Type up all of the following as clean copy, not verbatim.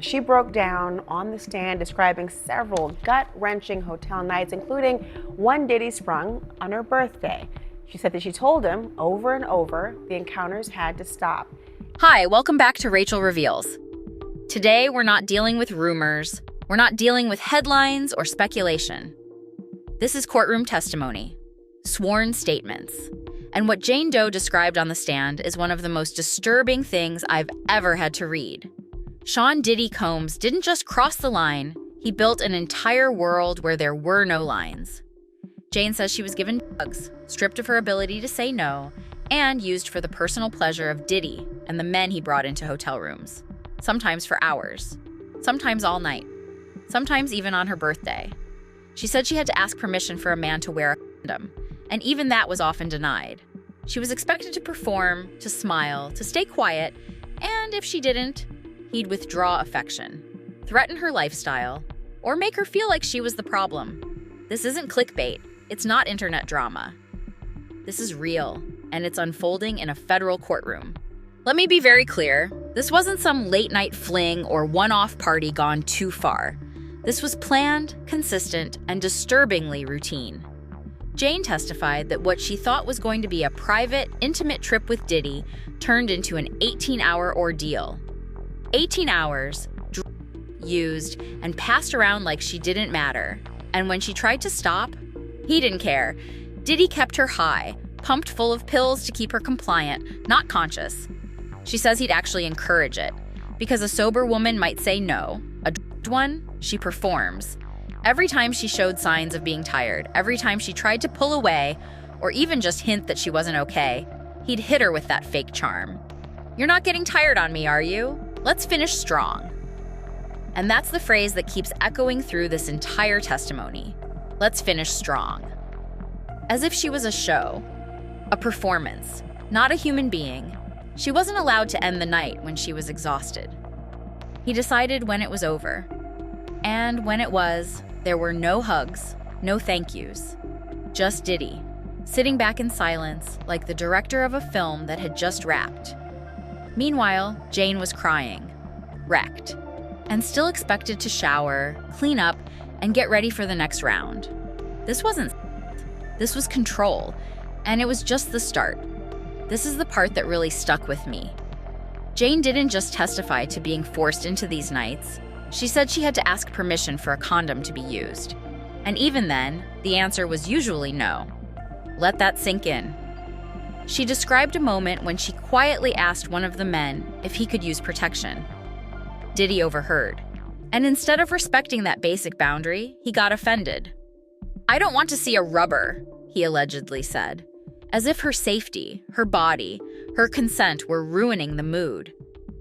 She broke down on the stand describing several gut-wrenching hotel nights, including one Diddy sprung on her birthday. She said that she told him over and over the encounters had to stop. Hi, welcome back to Rachel Reveals. Today, we're not dealing with rumors. We're not dealing with headlines or speculation. This is courtroom testimony, sworn statements. And what Jane Doe described on the stand is one of the most disturbing things I've ever had to read. Sean Diddy Combs didn't just cross the line, he built an entire world where there were no lines. Jane says she was given drugs, stripped of her ability to say no, and used for the personal pleasure of Diddy and the men he brought into hotel rooms. Sometimes for hours, sometimes all night, sometimes even on her birthday. She said she had to ask permission for a man to wear a condom, and even that was often denied. She was expected to perform, to smile, to stay quiet, and if she didn't, he'd withdraw affection, threaten her lifestyle, or make her feel like she was the problem. This isn't clickbait. It's not internet drama. This is real, and it's unfolding in a federal courtroom. Let me be very clear. This wasn't some late-night fling or one-off party gone too far. This was planned, consistent, and disturbingly routine. Jane testified that what she thought was going to be a private, intimate trip with Diddy turned into an 18-hour ordeal. 18 hours, used, and passed around like she didn't matter. And when she tried to stop, he didn't care. Diddy kept her high, pumped full of pills to keep her compliant, not conscious. She says he'd actually encourage it, because a sober woman might say no. A drugged one, she performs. Every time she showed signs of being tired, every time she tried to pull away, or even just hint that she wasn't okay, he'd hit her with that fake charm. "You're not getting tired on me, are you? Let's finish strong." And that's the phrase that keeps echoing through this entire testimony. Let's finish strong. As if she was a show, a performance, not a human being. She wasn't allowed to end the night when she was exhausted. He decided when it was over. And when it was, there were no hugs, no thank yous. Just Diddy, sitting back in silence like the director of a film that had just wrapped. Meanwhile, Jane was crying, wrecked, and still expected to shower, clean up, and get ready for the next round. This was control, and it was just the start. This is the part that really stuck with me. Jane didn't just testify to being forced into these nights. She said she had to ask permission for a condom to be used. And even then, the answer was usually no. Let that sink in. She described a moment when she quietly asked one of the men if he could use protection. Diddy overheard. And instead of respecting that basic boundary, he got offended. "I don't want to see a rubber," he allegedly said, as if her safety, her body, her consent were ruining the mood.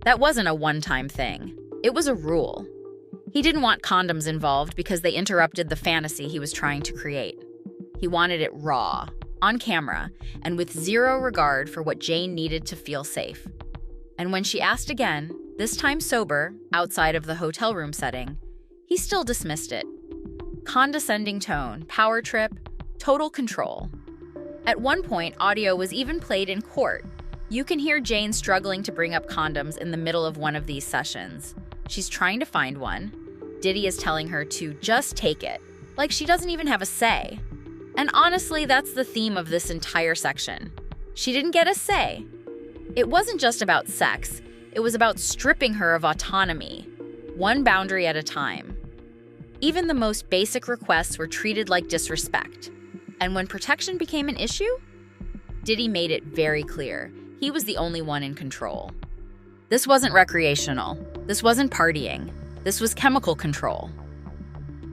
That wasn't a one-time thing. It was a rule. He didn't want condoms involved because they interrupted the fantasy he was trying to create. He wanted it raw, on camera, and with zero regard for what Jane needed to feel safe. And when she asked again, this time sober, outside of the hotel room setting, he still dismissed it. Condescending tone, power trip, total control. At one point, audio was even played in court. You can hear Jane struggling to bring up condoms in the middle of one of these sessions. She's trying to find one. Diddy is telling her to just take it, like she doesn't even have a say. And honestly, that's the theme of this entire section. She didn't get a say. It wasn't just about sex. It was about stripping her of autonomy, one boundary at a time. Even the most basic requests were treated like disrespect. And when protection became an issue, Diddy made it very clear he was the only one in control. This wasn't recreational. This wasn't partying. This was chemical control.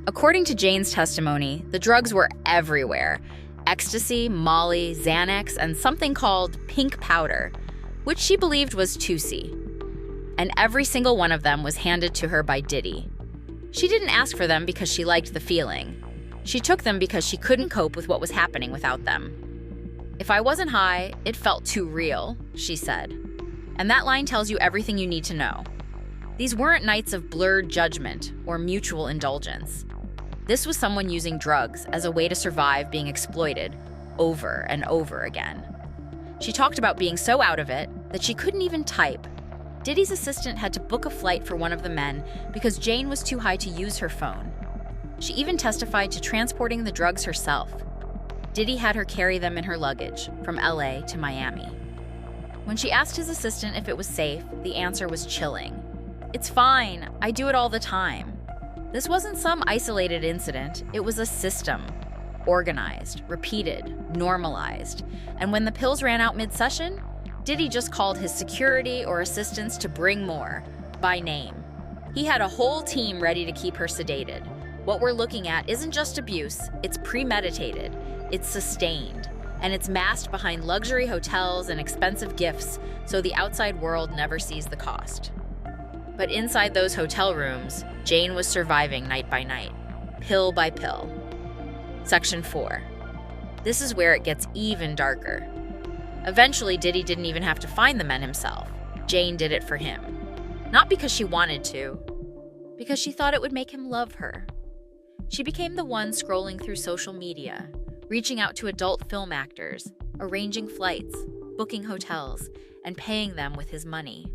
According to Jane's testimony, the drugs were everywhere. Ecstasy, Molly, Xanax, and something called pink powder, which she believed was 2C. And every single one of them was handed to her by Diddy. She didn't ask for them because she liked the feeling. She took them because she couldn't cope with what was happening without them. "If I wasn't high, it felt too real," she said. And that line tells you everything you need to know. These weren't nights of blurred judgment or mutual indulgence. This was someone using drugs as a way to survive being exploited over and over again. She talked about being so out of it that she couldn't even type. Diddy's assistant had to book a flight for one of the men because Jane was too high to use her phone. She even testified to transporting the drugs herself. Diddy had her carry them in her luggage from LA to Miami. When she asked his assistant if it was safe, the answer was chilling. "It's fine. I do it all the time." This wasn't some isolated incident. It was a system. Organized, repeated, normalized. And when the pills ran out mid-session, Diddy just called his security or assistants to bring more, by name. He had a whole team ready to keep her sedated. What we're looking at isn't just abuse, it's premeditated, it's sustained, and it's masked behind luxury hotels and expensive gifts so the outside world never sees the cost. But inside those hotel rooms, Jane was surviving night by night, pill by pill. Section 4. This is where it gets even darker. Eventually, Diddy didn't even have to find the men himself. Jane did it for him. Not because she wanted to, because she thought it would make him love her. She became the one scrolling through social media, reaching out to adult film actors, arranging flights, booking hotels, and paying them with his money.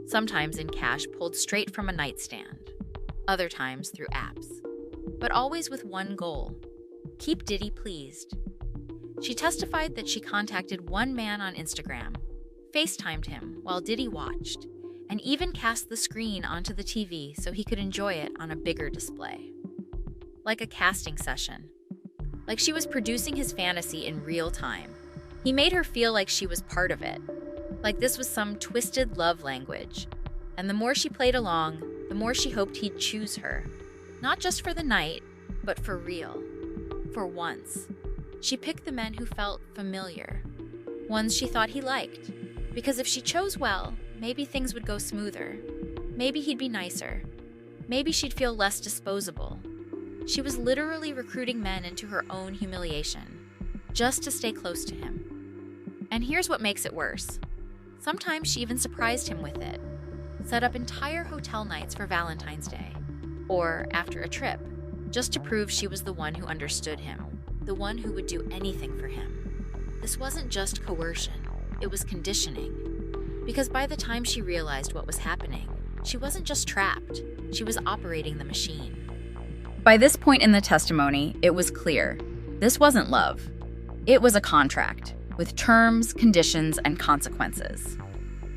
Sometimes in cash pulled straight from a nightstand, other times through apps. But always with one goal: keep Diddy pleased. She testified that she contacted one man on Instagram, FaceTimed him while Diddy watched, and even cast the screen onto the TV so he could enjoy it on a bigger display. Like a casting session. Like she was producing his fantasy in real time. He made her feel like she was part of it. Like this was some twisted love language. And the more she played along, the more she hoped he'd choose her. Not just for the night, but for real. For once. She picked the men who felt familiar. Ones she thought he liked. Because if she chose well, maybe things would go smoother. Maybe he'd be nicer. Maybe she'd feel less disposable. She was literally recruiting men into her own humiliation, just to stay close to him. And here's what makes it worse. Sometimes she even surprised him with it. Set up entire hotel nights for Valentine's Day, or after a trip, just to prove she was the one who understood him, the one who would do anything for him. This wasn't just coercion, it was conditioning. Because by the time she realized what was happening, she wasn't just trapped, she was operating the machine. By this point in the testimony, it was clear. This wasn't love. It was a contract, with terms, conditions, and consequences.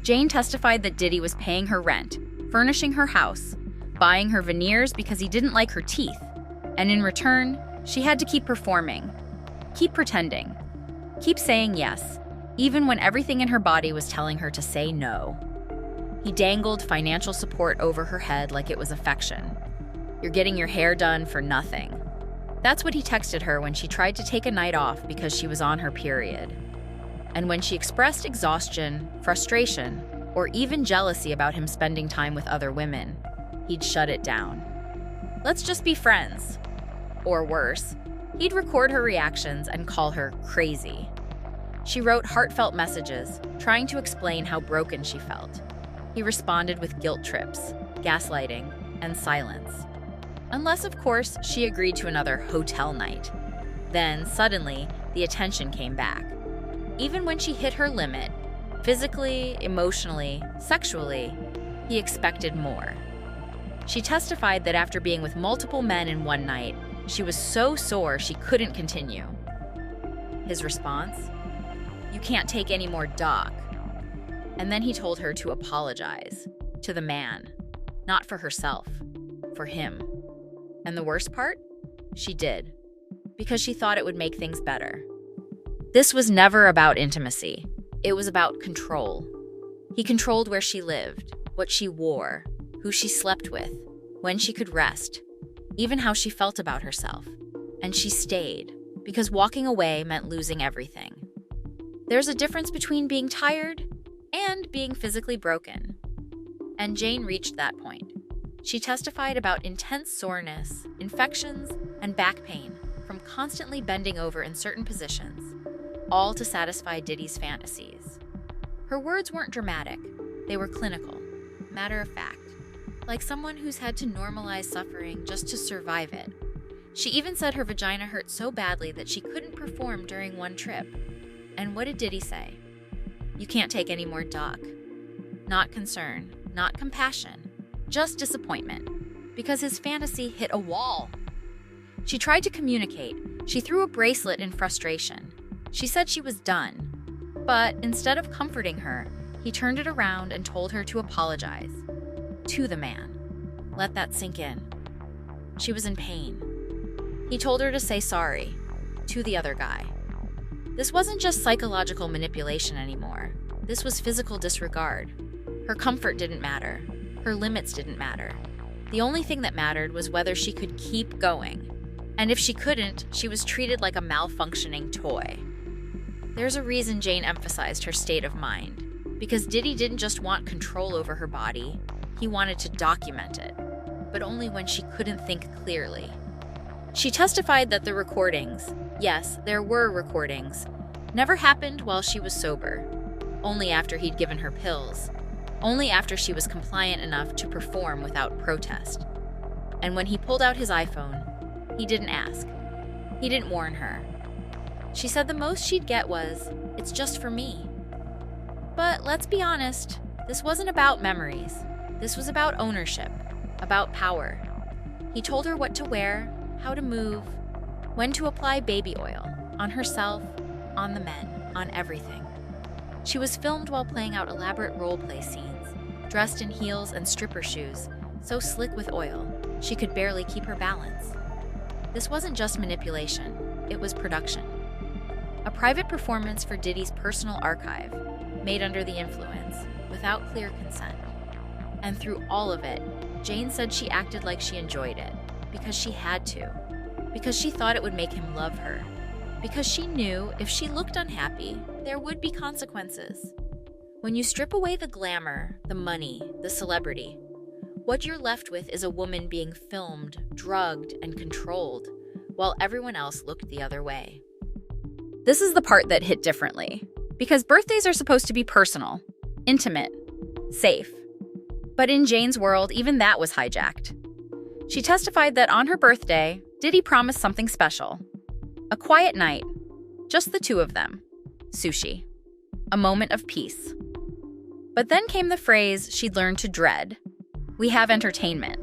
Jane testified that Diddy was paying her rent, furnishing her house, buying her veneers because he didn't like her teeth, and in return, she had to keep performing, keep pretending, keep saying yes, even when everything in her body was telling her to say no. He dangled financial support over her head like it was affection. "You're getting your hair done for nothing." That's what he texted her when she tried to take a night off because she was on her period. And when she expressed exhaustion, frustration, or even jealousy about him spending time with other women, he'd shut it down. "Let's just be friends." Or worse, he'd record her reactions and call her crazy. She wrote heartfelt messages, trying to explain how broken she felt. He responded with guilt trips, gaslighting, and silence. Unless, of course, she agreed to another hotel night. Then, suddenly, the attention came back. Even when she hit her limit, physically, emotionally, sexually, he expected more. She testified that after being with multiple men in one night, she was so sore she couldn't continue. His response? "You can't take any more, Doc." And then he told her to apologize. To the man. Not for herself. For him. And the worst part? She did. Because she thought it would make things better. This was never about intimacy. It was about control. He controlled where she lived, what she wore, who she slept with, when she could rest, even how she felt about herself. And she stayed, because walking away meant losing everything. There's a difference between being tired and being physically broken. And Jane reached that point. She testified about intense soreness, infections, and back pain from constantly bending over in certain positions, all to satisfy Diddy's fantasies. Her words weren't dramatic, they were clinical, matter of fact, like someone who's had to normalize suffering just to survive it. She even said her vagina hurt so badly that she couldn't perform during one trip. And what did Diddy say? "You can't take any more, Doc." Not concern, not compassion, just disappointment, because his fantasy hit a wall. She tried to communicate. She threw a bracelet in frustration. She said she was done. But instead of comforting her, he turned it around and told her to apologize. To the man. Let that sink in. She was in pain. He told her to say sorry. To the other guy. This wasn't just psychological manipulation anymore. This was physical disregard. Her comfort didn't matter. Her limits didn't matter. The only thing that mattered was whether she could keep going. And if she couldn't, she was treated like a malfunctioning toy. There's a reason Jane emphasized her state of mind. Because Diddy didn't just want control over her body, he wanted to document it. But only when she couldn't think clearly. She testified that the recordings, yes, there were recordings, never happened while she was sober. Only after he'd given her pills. Only after she was compliant enough to perform without protest. And when he pulled out his iPhone, he didn't ask. He didn't warn her. She said the most she'd get was, "It's just for me." But let's be honest, this wasn't about memories. This was about ownership, about power. He told her what to wear, how to move, when to apply baby oil, on herself, on the men, on everything. She was filmed while playing out elaborate role-play scenes, dressed in heels and stripper shoes, so slick with oil, she could barely keep her balance. This wasn't just manipulation, it was production. A private performance for Diddy's personal archive, made under the influence, without clear consent. And through all of it, Jane said she acted like she enjoyed it, because she had to, because she thought it would make him love her, because she knew if she looked unhappy, there would be consequences. When you strip away the glamour, the money, the celebrity, what you're left with is a woman being filmed, drugged, and controlled, while everyone else looked the other way. This is the part that hit differently, because birthdays are supposed to be personal, intimate, safe. But in Jane's world, even that was hijacked. She testified that on her birthday, Diddy promised something special. A quiet night, just the two of them. Sushi. A moment of peace. But then came the phrase she'd learned to dread. We have entertainment.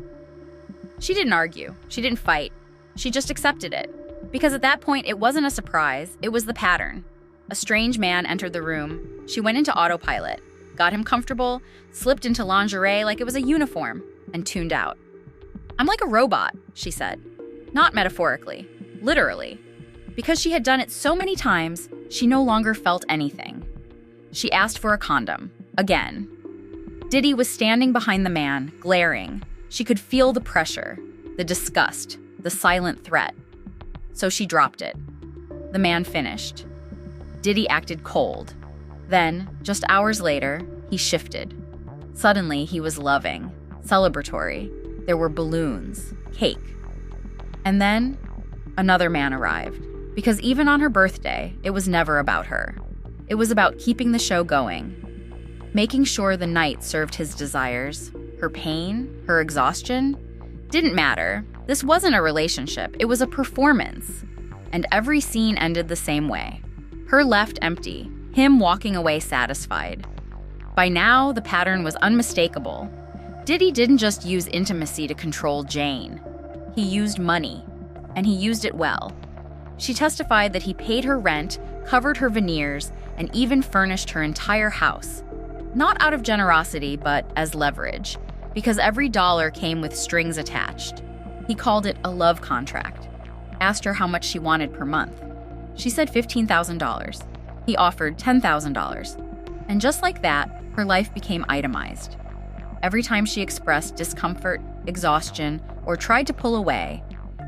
She didn't argue. She didn't fight. She just accepted it. Because at that point, it wasn't a surprise. It was the pattern. A strange man entered the room. She went into autopilot, got him comfortable, slipped into lingerie like it was a uniform, and tuned out. I'm like a robot, she said. Not metaphorically, literally. Because she had done it so many times, she no longer felt anything. She asked for a condom, again. Diddy was standing behind the man, glaring. She could feel the pressure, the disgust, the silent threat. So she dropped it. The man finished. Diddy acted cold. Then, just hours later, he shifted. Suddenly, he was loving, celebratory. There were balloons, cake. And then, another man arrived. Because even on her birthday, it was never about her. It was about keeping the show going. Making sure the night served his desires, her pain, her exhaustion. Didn't matter. This wasn't a relationship, it was a performance. And every scene ended the same way. Her left empty, him walking away satisfied. By now, the pattern was unmistakable. Diddy didn't just use intimacy to control Jane. He used money, and he used it well. She testified that he paid her rent, covered her veneers, and even furnished her entire house. Not out of generosity, but as leverage, because every dollar came with strings attached. He called it a love contract. Asked her how much she wanted per month. She said $15,000. He offered $10,000. And just like that, her life became itemized. Every time she expressed discomfort, exhaustion, or tried to pull away,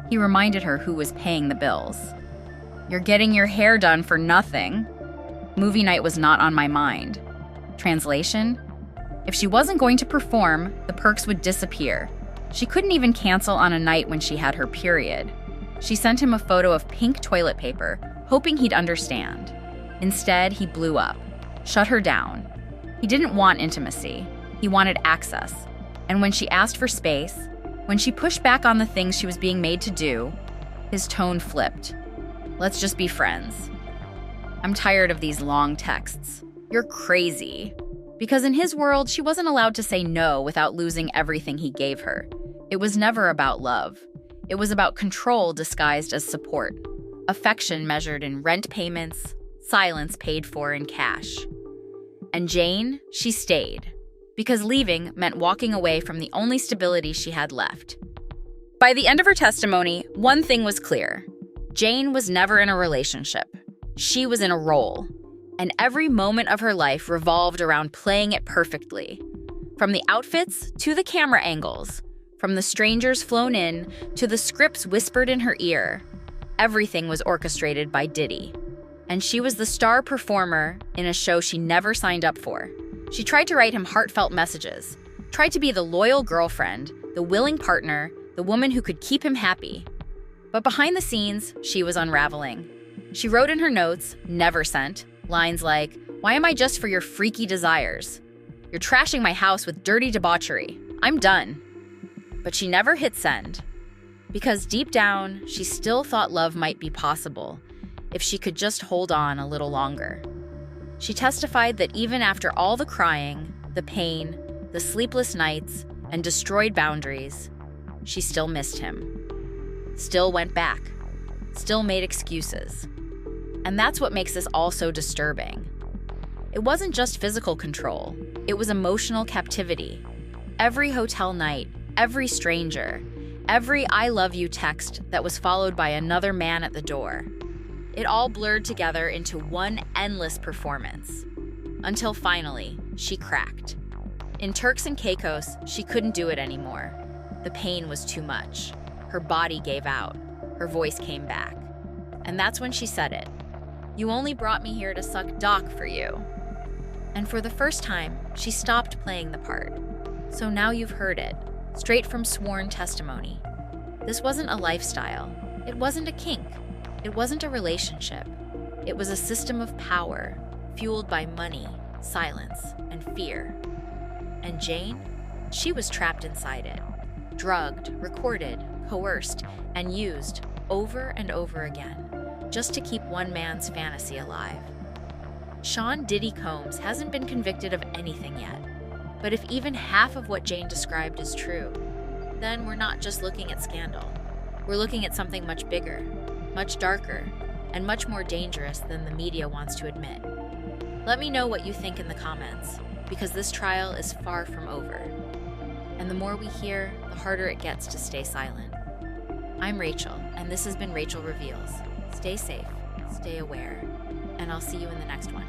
he reminded her who was paying the bills. You're getting your hair done for nothing. Movie night was not on my mind. Translation? If she wasn't going to perform, the perks would disappear. She couldn't even cancel on a night when she had her period. She sent him a photo of pink toilet paper, hoping he'd understand. Instead, he blew up, shut her down. He didn't want intimacy. He wanted access. And when she asked for space, when she pushed back on the things she was being made to do, his tone flipped. Let's just be friends. I'm tired of these long texts. You're crazy. Because in his world, she wasn't allowed to say no without losing everything he gave her. It was never about love. It was about control disguised as support, affection measured in rent payments, silence paid for in cash. And Jane, she stayed, because leaving meant walking away from the only stability she had left. By the end of her testimony, one thing was clear. Jane was never in a relationship. She was in a role, and every moment of her life revolved around playing it perfectly. From the outfits to the camera angles, from the strangers flown in to the scripts whispered in her ear, everything was orchestrated by Diddy. And she was the star performer in a show she never signed up for. She tried to write him heartfelt messages, tried to be the loyal girlfriend, the willing partner, the woman who could keep him happy. But behind the scenes, she was unraveling. She wrote in her notes, never sent, lines like, "Why am I just for your freaky desires? You're trashing my house with dirty debauchery. I'm done." But she never hit send. Because deep down, she still thought love might be possible if she could just hold on a little longer. She testified that even after all the crying, the pain, the sleepless nights, and destroyed boundaries, she still missed him. Still went back. Still made excuses. And that's what makes this all so disturbing. It wasn't just physical control. It was emotional captivity. Every hotel night, every stranger, every "I love you" text that was followed by another man at the door. It all blurred together into one endless performance. Until finally, she cracked. In Turks and Caicos, she couldn't do it anymore. The pain was too much. Her body gave out. Her voice came back. And that's when she said it. "You only brought me here to suck dock for you." And for the first time, she stopped playing the part. So now you've heard it, straight from sworn testimony. This wasn't a lifestyle. It wasn't a kink. It wasn't a relationship. It was a system of power, fueled by money, silence, and fear. And Jane, she was trapped inside it. Drugged, recorded, coerced, and used over and over again, just to keep one man's fantasy alive. Sean Diddy Combs hasn't been convicted of anything yet. But if even half of what Jane described is true, then we're not just looking at scandal. We're looking at something much bigger, much darker, and much more dangerous than the media wants to admit. Let me know what you think in the comments, because this trial is far from over. And the more we hear, the harder it gets to stay silent. I'm Rachel, and this has been Rachel Reveals. Stay safe, stay aware, and I'll see you in the next one.